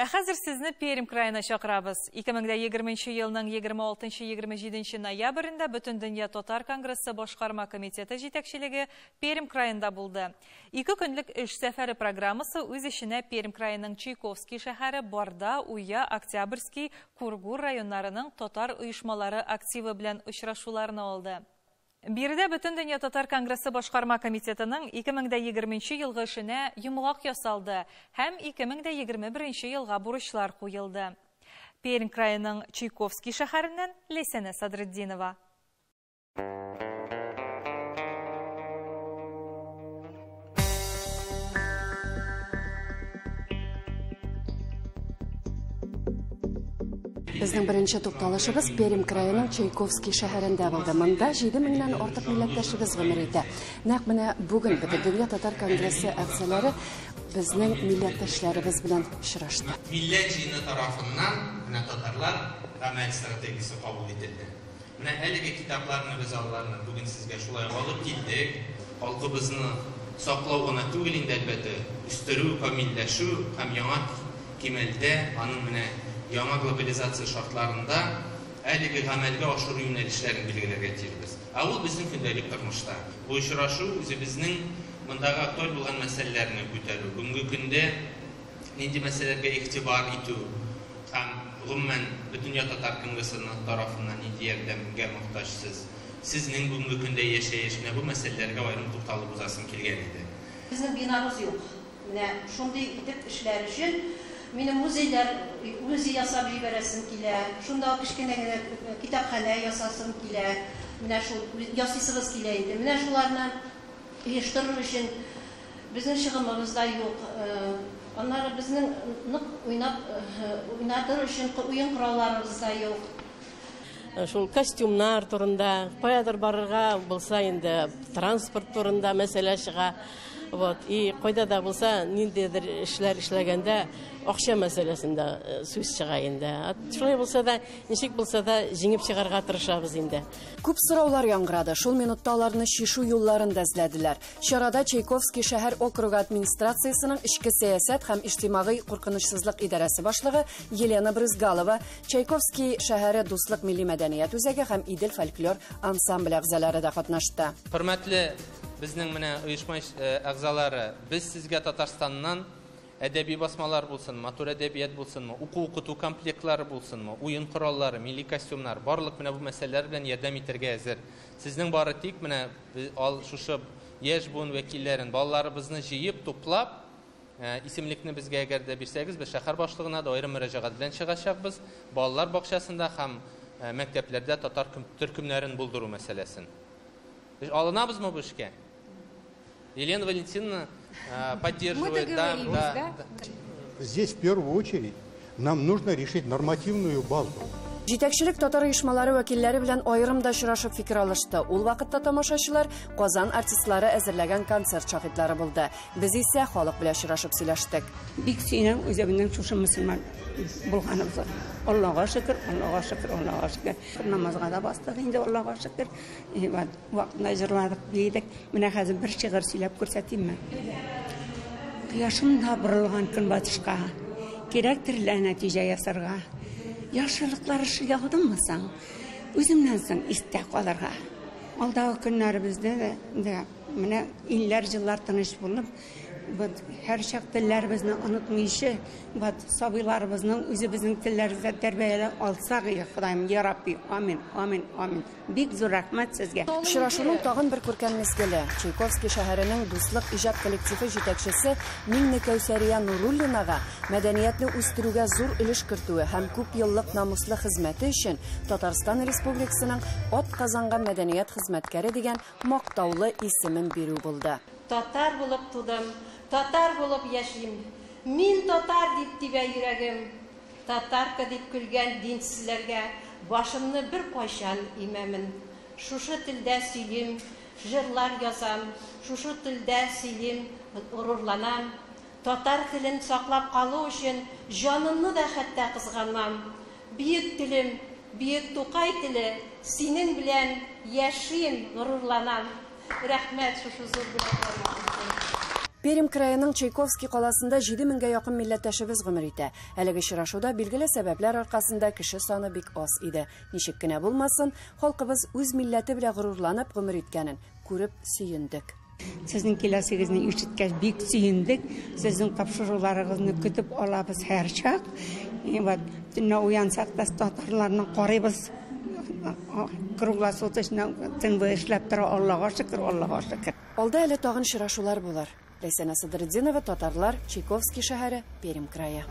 Хәзер сезне Пермь краена чакырабыз. 2020 елның 26-27 ноябрендә Бөтен дөнья татар конгрессы башкарма комитеты җитәкчелеге Пермь краенда булды. 2 көнлек эш сәфәре программасы үз эченә Пермь краеның Чайковский шәһәре, Барда, Уя, Октябрьский, Кургур районнарының татар оешмалары активы белән очрашуларны алды. Биредә Бөтен дөнья татар конгрессы башкарма комитетының 2020 елгы эшенә йомгак ясалды һәм 2021 елга бурычлар куелды. Пермь краеның Чайковский шәһәреннән Ләйсәнә Садретдинова. Безнең беренче тукталышыбыз Пермь краеның Чайковский шәһәрендә булды. Монда 7 меңнән артык милләттәшебез гомер итә. Нәкъ менә бүген Бөтен дөнья татар конгрессы әгъзалары безнең милләттәшләребез белән очрашты. Милләт җыйны тарафыннан менә татарлар гамәл стратегиясе кабул ителде. Менә әлеге китапларны без алларны бүген сезгә шулай алып килдек. Халкыбызны саклау гына түгел инде әлбәттә, үстерү, камилләшү һәм яңа кимәлдә аның менә яңа глобализация шартларында әлеге гамәлгә ашыру юнәлешләрен билгеләргә тиешбез. Ул безнең көндәлек тормышта. Бу очрашу үзебезнең мондагы актуаль булган мәсьәләләрне күтәрү, бүгенге көндә нинди мәсьәләләргә игътибар итү һәм гомумән Бөтен дөнья татар конгрессының тарафыннан нинди ярдәмгә мохтаҗсыз. Сезнең бүгенге көндә яшәешенә бу мәсьәләләргә аерым тукталып узасым килгән иде. Безнең бинабыз юк. Менә шундый итеп эшләр өчен минем музейлар үзе ясап җибәрәсем килә. Шунда кичкенә генә китапханә ясасым килә. Менә шул ясыйсыбыз килә инде. Менә шуларны оештырыр өчен безнең чыгымыбыз да юк. Аннары безнең нык уйнатыр өчен уен коралларыбыз да юк. Шул костюмнар турында, каядыр барырга булса инде транспорт турында мәсьәлә чыга. Вот, и кайда да булса ниндидер эшләр эшләгәндә акча мәсьәләсендә сүз чыга инде. Шулай булса да, ничек булса да җиңеп чыгарга тырышабыз инде. Күп сораулар яңгырады. Шул минутта аларны чишү юлларын да эзләделәр. Чарада Чайковский шәһәр округы администрациясының ичке сәясәт һәм иҗтимагый куркынычсызлык идарәсе башлыгы Елена Брызгалова, Чайковский шәһәре дуслык милли мәдәният үзәге һәм Идел фольклор ансамбль әгъзалары да катнашты. Хөрмәтле безнең менә оешма әгъзалары, без сезгә Татарстаннан әдәби басмалар булсын, матур әдәбият булсынмы, уку-укыту комплектлары булсынмы, уен кораллары, милли костюмнар, барлык менә бу мәсьәләләр белән ярдәм итәргә әзер. Сезнең бары тик менә шушы яшь буын вәкилләрен, балаларыбызны җыеп, туплап, исемлекне безгә әгәр дә бирсәгез, без шәһәр башлыгына да аерым мөрәҗәгать белән чыгачакбыз. Балалар бакчасында һәм мәктәпләрдә татар төркемнәрен булдыру мәсьәләсен. Без алынабызмы бу эшкә? Елена Валентиновна поддерживает. Да. Здесь в первую очередь нам нужно решить нормативную базу. Җитәкчелек татар оешмалары вәкилләре белән аерым да очрашып фикер алышты. Ул вакытта тамашачылар Казан артистлары әзерләгән концерт шаһитлары булды. Без исә халык белән очрашып сөйләштек. Бик сөйнәм үзебезнең шушы мөселман булганыбыз. Аллаһка шөкер, Аллаһка шөкер, Аллаһка шөкер. Намазга да бастык инде, Аллаһка шөкер. Вакытында җырладык, бейдек. Менә хәзер бер шигырь сөйләп күрсәтимме? Кояшым да борылган көнбатышка, кирәктер нәтиҗә ясарга. Яшылыклар яудыммы соң, үземнән соң истә калырга. Алдагы көннәребездә дә менә илләр җилләр тыныч булып, һәр чак телләребезне онытмыйчы, сабыйларыбызның үзебезнең телләребезне тәрбияләп алсак, Ходаем, я Рабби, амин, амин, амин. Бик зур рәхмәт сезгә. Очрашуның тагын бер күркәм мизгеле. Чайковский шәһәренең дуслык иҗат коллективы җитәкчесе Миңне Кәүсәрия Нуруллинага мәдәниятне үстерүгә зур өлеш кертүе һәм күп еллык намуслы хезмәте өчен Татарстан Республикасының атказанган мәдәният хезмәткәре дигән мактаулы исемен бирү булды. Татар булып тудым, татар булып яшим. Мин татар дип тибә йөрәгем. Татарка дип көлгән динсезләргә башымны бер кайчан имәмен. Шушы телдә сөйлим, җырлар язам, шушы телдә сөйлим, горурланам. Татар телен саклап калу өчен җанымны да хәтта кызганмам. Биек телем, биек Тукай теле, синең белән яшим, горурланам. Рәхмәт шушы зур белән. Пермь крайының Чайковский қаласында 7000-гә якын милләттәшебез гомер итә. Әлеге очрашуда билгеле сәбәпләр аркасында кеше саны бик аз иде. Ничек кенә булмасын, халкыбыз үз милләте белән горурланып гомер иткәнен күреп сөендек. Сезнең киләсегезне ишеткәч бик сөендек. Сезнең тапшыруларыгызны көтеп алабыз һәр чак. Төнлә уянсак та татарларны карыйбыз. Круглосуточно тынбы эшләп тора, Аллага шөкер, Аллага шөкер. Алда әле тагын очрашулар булыр. Ләйсәнә Садретдинова, татарлар, Чайковский шәһәре, Пермь крае.